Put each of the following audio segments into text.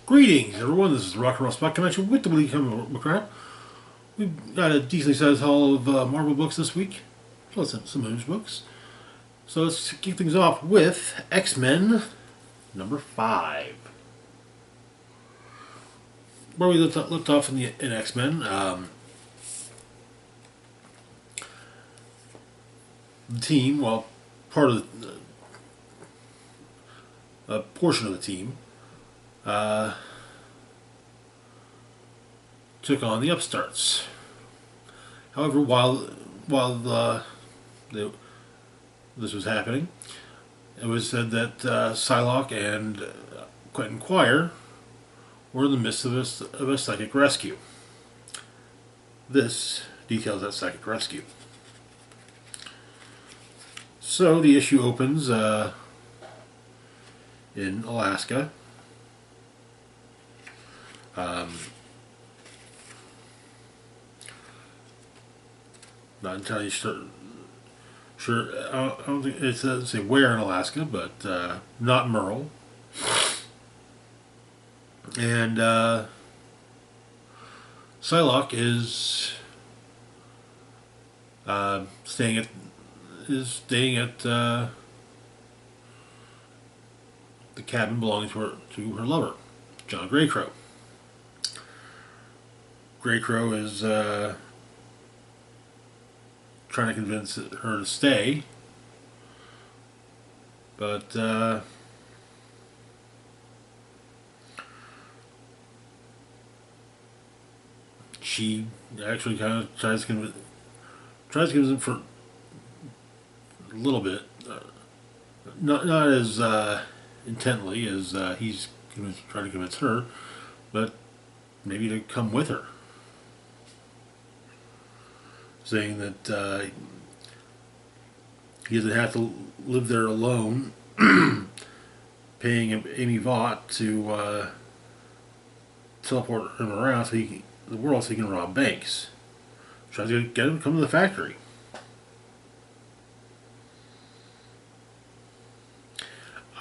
Greetings, everyone. This is the Rock and Roll Spot Convention with the Bleak McCracken. We've got a decently sized haul of Marvel books this week, plus some Image books. So let's kick things off with X-Men number 5. Where we looked off in X-Men, the team, well, part of a portion of the team, took on the upstarts. However, while this was happening, it was said that Psylocke and Quentin Quire were in the midst of a psychic rescue. This details that psychic rescue. So the issue opens in Alaska. Not entirely sure. I don't think it doesn't say where in Alaska, but not Merle. And Psylocke is staying at the cabin belonging to her lover, John Greycrow. Greycrow is trying to convince her to stay, but she actually kind of tries to convince him for a little bit, not as intently as he's trying to convince her, but maybe to come with her, saying that he doesn't have to live there alone, paying Amy Vaught to teleport him around the world so he can rob banks. Tries to get him to come to the factory.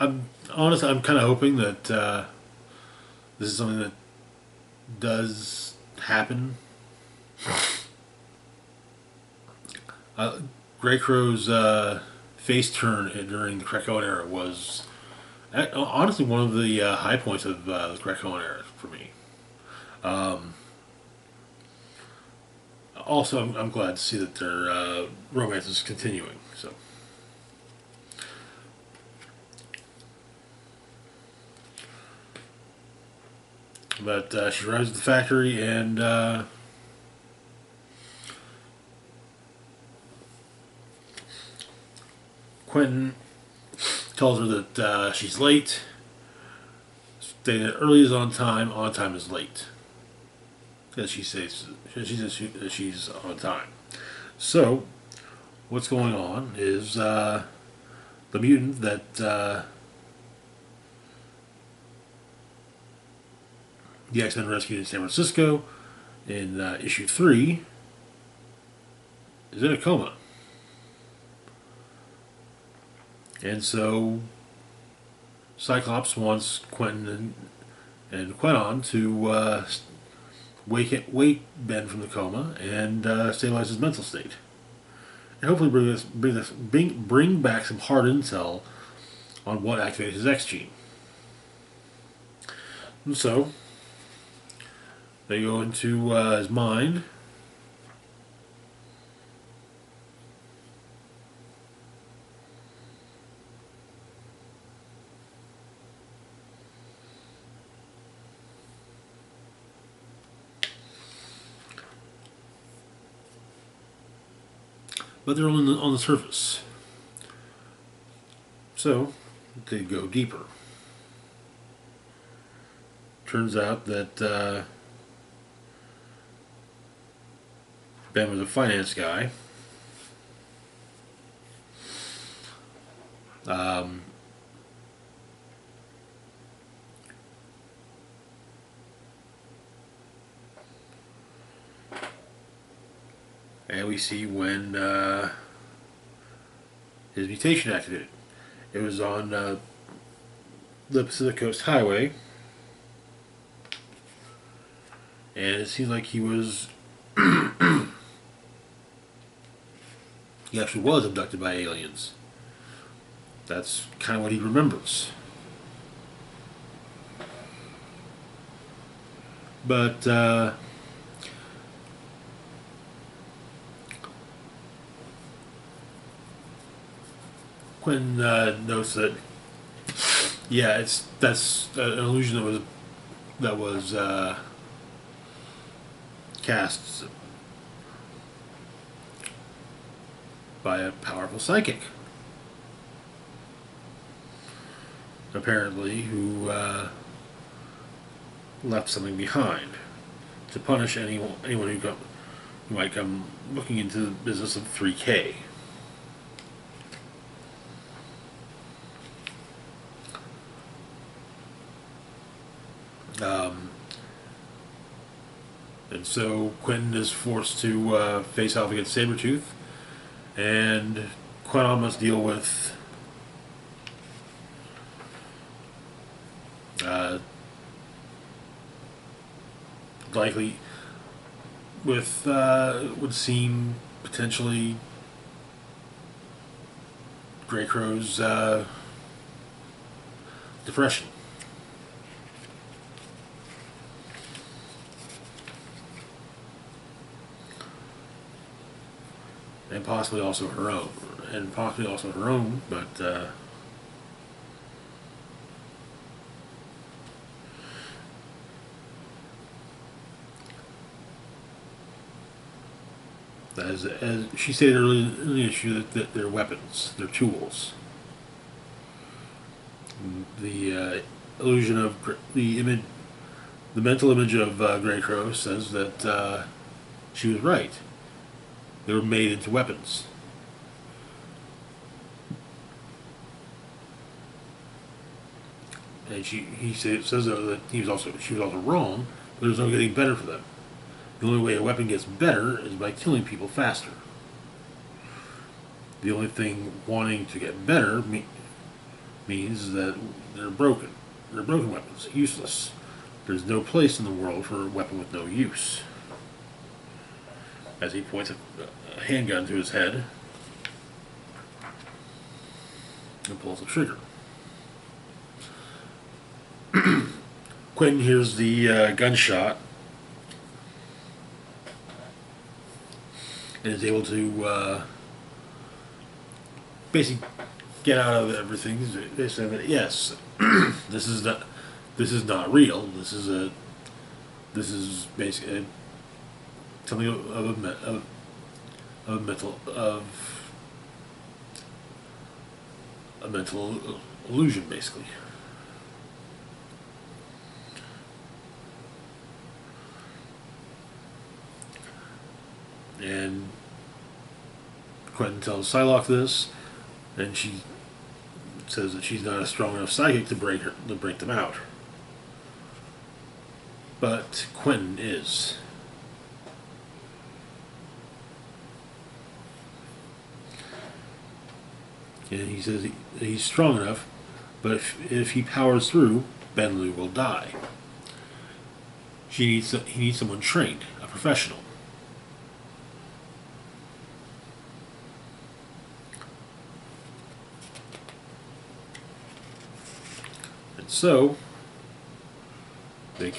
I'm kind of hoping that this is something that does happen. Greycrow's face turn during the Krakoan era was honestly one of the high points of the Krakoan era for me. Also, I'm glad to see that their romance is continuing. So, but she arrives at the factory and. Quentin tells her that she's late, stating that early is on time is late. As she says that she's on time. So, what's going on is the mutant that the X-Men rescued in San Francisco in issue 3 is in a coma. And so Cyclops wants Quentin and Quenon to wake Ben from the coma and stabilize his mental state, and hopefully bring back some hard intel on what activated his X gene. And so they go into his mind. But they're only on the surface. So, they go deeper. Turns out that Ben was a finance guy. And we see when his mutation activated. It was on the Pacific Coast Highway, and it seems like he actually was abducted by aliens. That's kind of what he remembers. But Quinn notes that, yeah, that's an illusion that was cast by a powerful psychic, apparently, who left something behind to punish anyone who might come looking into the business of 3K. Um, and so Quentin is forced to face off against Sabretooth, and Quentin must deal with uh, likely with would seem potentially Grey Crow's depression. And possibly also her own. But as she stated earlier in the issue, that they're weapons, they're tools. The illusion of the image, the mental image of Grey Crow says that she was right. They were made into weapons. And he says that she was also wrong, but there's no getting better for them. The only way a weapon gets better is by killing people faster. The only thing wanting to get better means that they're broken. They're broken weapons, useless. There's no place in the world for a weapon with no use. As he points a handgun to his head and pulls the trigger. Quentin hears the gunshot and is able to basically get out of everything. They say that yes, this is not real. This is basically something of a mental illusion, basically. And Quentin tells Psylocke this, and she says that she's not a strong enough psychic to break them out. But Quentin is. And he says he's strong enough, but if he powers through, Ben Liu will die. He needs someone trained, a professional. And so they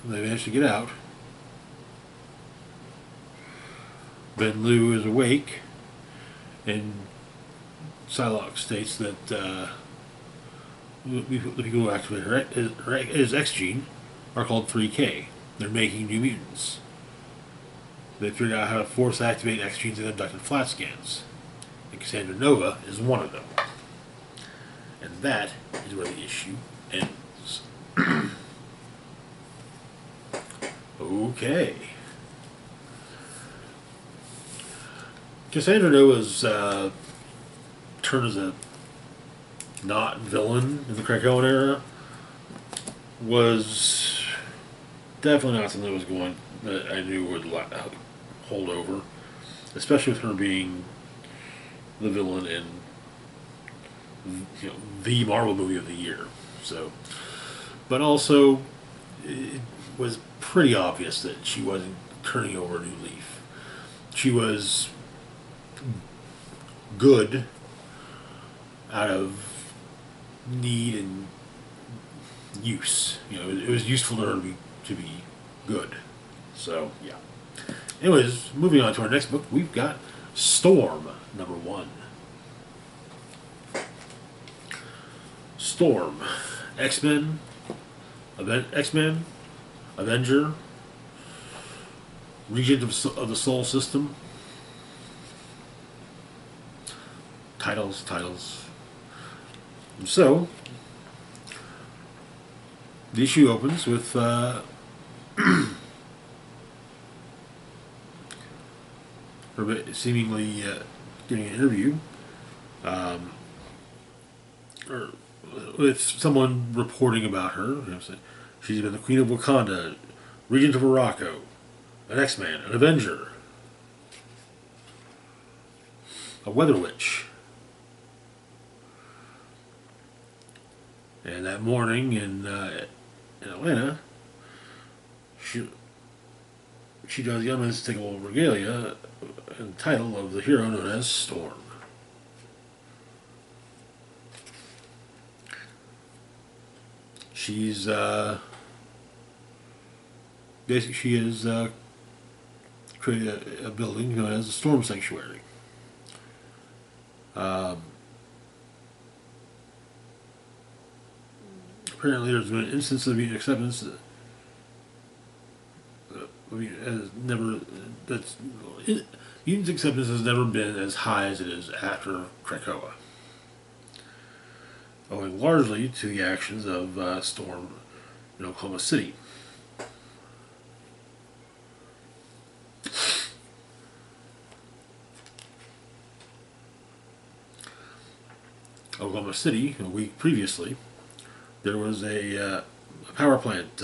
manage to get out. Ben Liu is awake, and Psylocke states that the people who activate his X gene are called 3K. They're making new mutants. They figured out how to force activate X genes in abducted flat scans. And Cassandra Nova is one of them. And that is where the issue ends. Okay. Cassandra Nova's turn as a not villain in the Krakoan era was definitely not something that I knew would hold over, especially with her being the villain in the Marvel movie of the year. So, but also was pretty obvious that she wasn't turning over a new leaf. She was good out of need and use. You know, it was useful to her to be good. So yeah. Anyways, moving on to our next book, we've got Storm #1. Storm, X-Men, X-Men, Avenger, Regent of the Soul System. Titles. And so, the issue opens with her seemingly getting an interview, or with someone reporting about her. You know, she's been the Queen of Wakanda, Regent of Morocco, an X-Man, an Avenger, a Weather Witch. And that morning in Atlanta, she does the unmistakable regalia and title of the hero known as Storm. She's basically she has created a building known as the Storm Sanctuary. Apparently, there's been an instance of mutant acceptance. Mutant acceptance has never been as high as it is after Krakoa, owing largely to the actions of Storm in Oklahoma City. Oklahoma City, a week previously, there was a power plant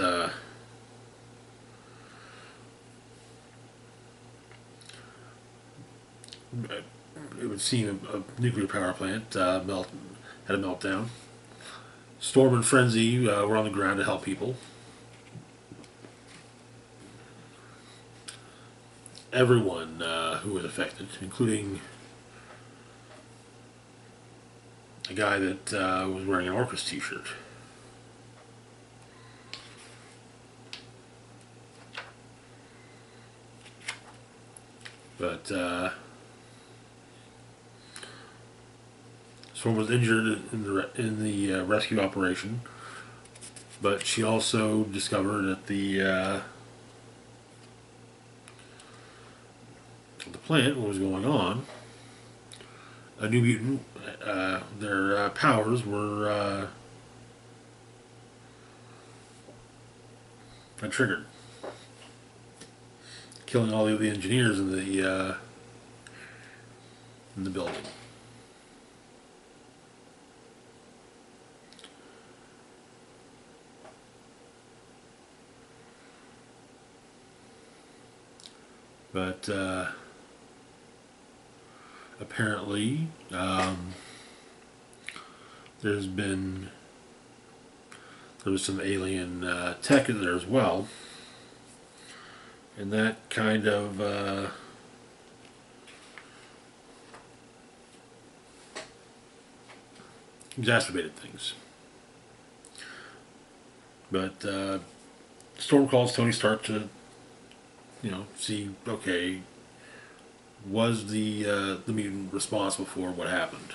it would seem a nuclear power plant had a meltdown. Storm and Frenzy were on the ground to help people. Everyone who was affected, including a guy that was wearing an Orcus t-shirt. But Storm was injured in the rescue operation, but she also discovered at the plant what was going on. A new mutant, their powers were triggered, killing all of the engineers in the building. But apparently, there was some alien tech in there as well, and that kind of exacerbated things. But Storm calls Tony Stark to, see, okay, was the mutant responsible for what happened?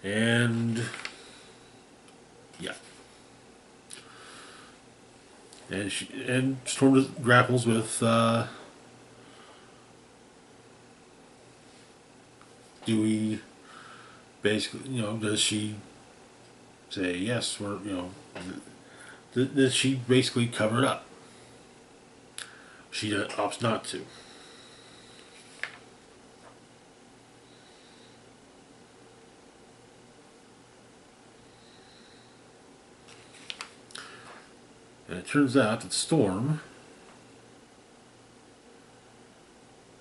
And yeah, and Storm grapples with do we basically, does she say yes, or does she basically cover it up? She opts not to. And it turns out that Storm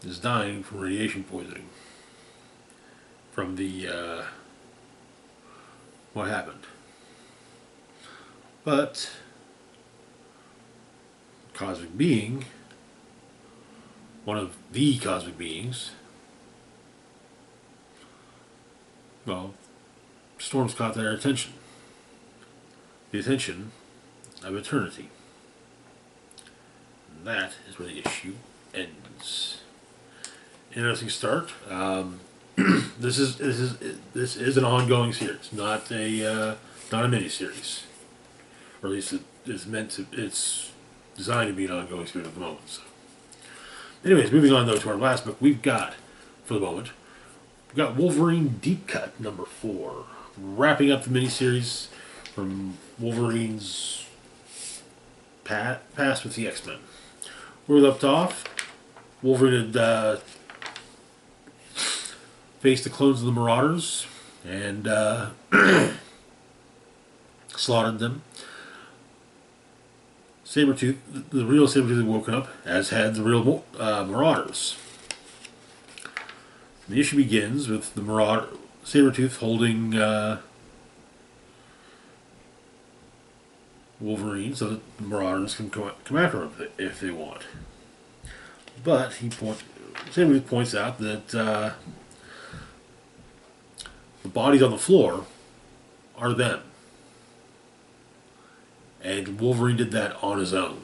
is dying from radiation poisoning from the what happened. But cosmic being, one of the cosmic beings, well, storms caught their attention. The attention of eternity. And that is where the issue ends. Interesting start. This is an ongoing series, not a miniseries, or at least it's designed to be an ongoing series at the moment. So. Anyways, moving on though to our last book we've got for the moment. We've got Wolverine Deep Cut number 4, wrapping up the miniseries from Wolverine's past with the X-Men. Where we left off, Wolverine had faced the clones of the Marauders and slaughtered them. Sabretooth, the real Sabretooth, had woken up, as had the real Marauders. The issue begins with the Sabretooth holding Wolverine so that the Marauders can come after him if they want. But Sabretooth points out that the bodies on the floor are them. And Wolverine did that on his own.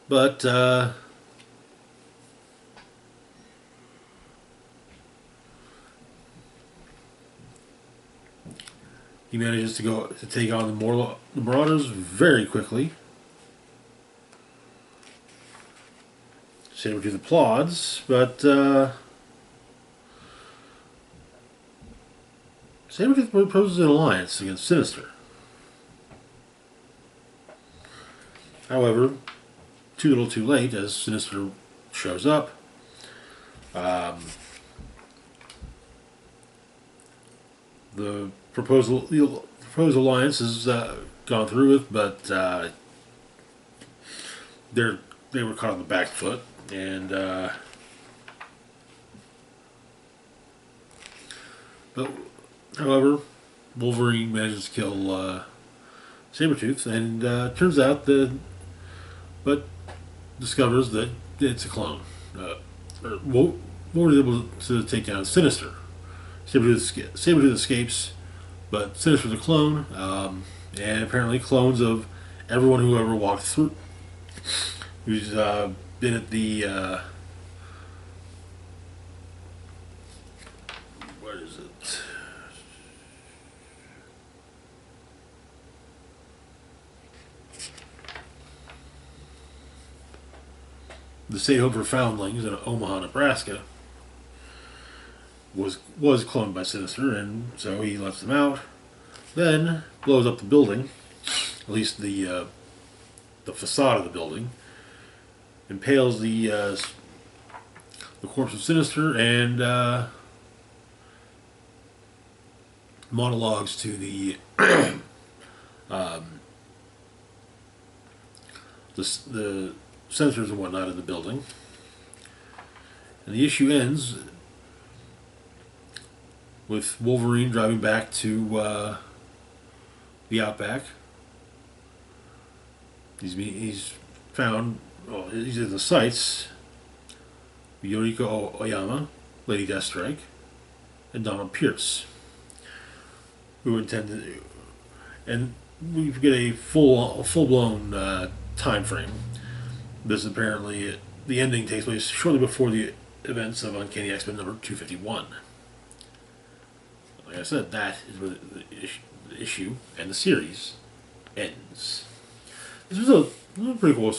But he manages to take on the Marauders very quickly. Sabretooth applauds, but Sabretooth proposes an alliance against Sinister. However, too little too late, as Sinister shows up. The proposed alliance has gone through with, but they were caught on the back foot, and but however, Wolverine manages to kill Sabretooth, and turns out but discovers that it's a clone. Wolverine is able to take down Sinister. Sabretooth escapes, but Sinister's a clone, and apparently clones of everyone who ever walked through, who's been at the what is it? The Safe Home for Foundlings in Omaha, Nebraska, was cloned by Sinister, and so he lets them out. Then blows up the building, at least the facade of the building, impales the corpse of Sinister, and monologues to the the sensors and whatnot in the building. And the issue ends with Wolverine driving back to the Outback. He's found, well, he's at the sites, Yoriko Oyama, Lady Deathstrike, and Donald Pierce, who intended, and we get a full-blown time frame. This apparently, the ending takes place shortly before the events of Uncanny X-Men number 251. Like I said, that is where the issue and the series ends. This was a pretty cool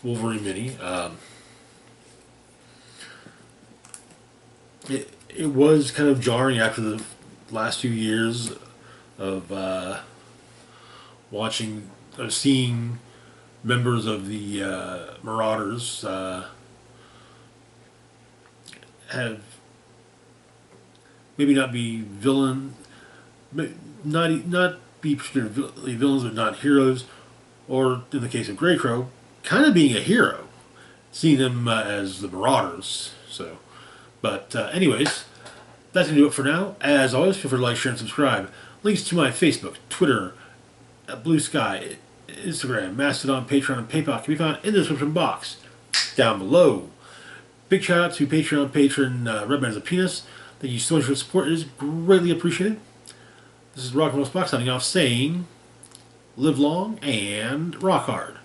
Wolverine mini. It was kind of jarring after the last few years of seeing members of the Marauders have maybe not be not be particularly villains, but not heroes, or in the case of Greycrow, kind of being a hero, seeing them as the Marauders. But anyways, that's going to do it for now. As always, feel free to like, share, and subscribe. Links to my Facebook, Twitter, Blue Sky, Instagram, Mastodon, Patreon, and PayPal can be found in the description box down below. Big shout out to Patreon patron Red Man as a Penis. Thank you so much for the support. It is greatly appreciated. This is Rock and Roll Spock signing off saying, live long and rock hard.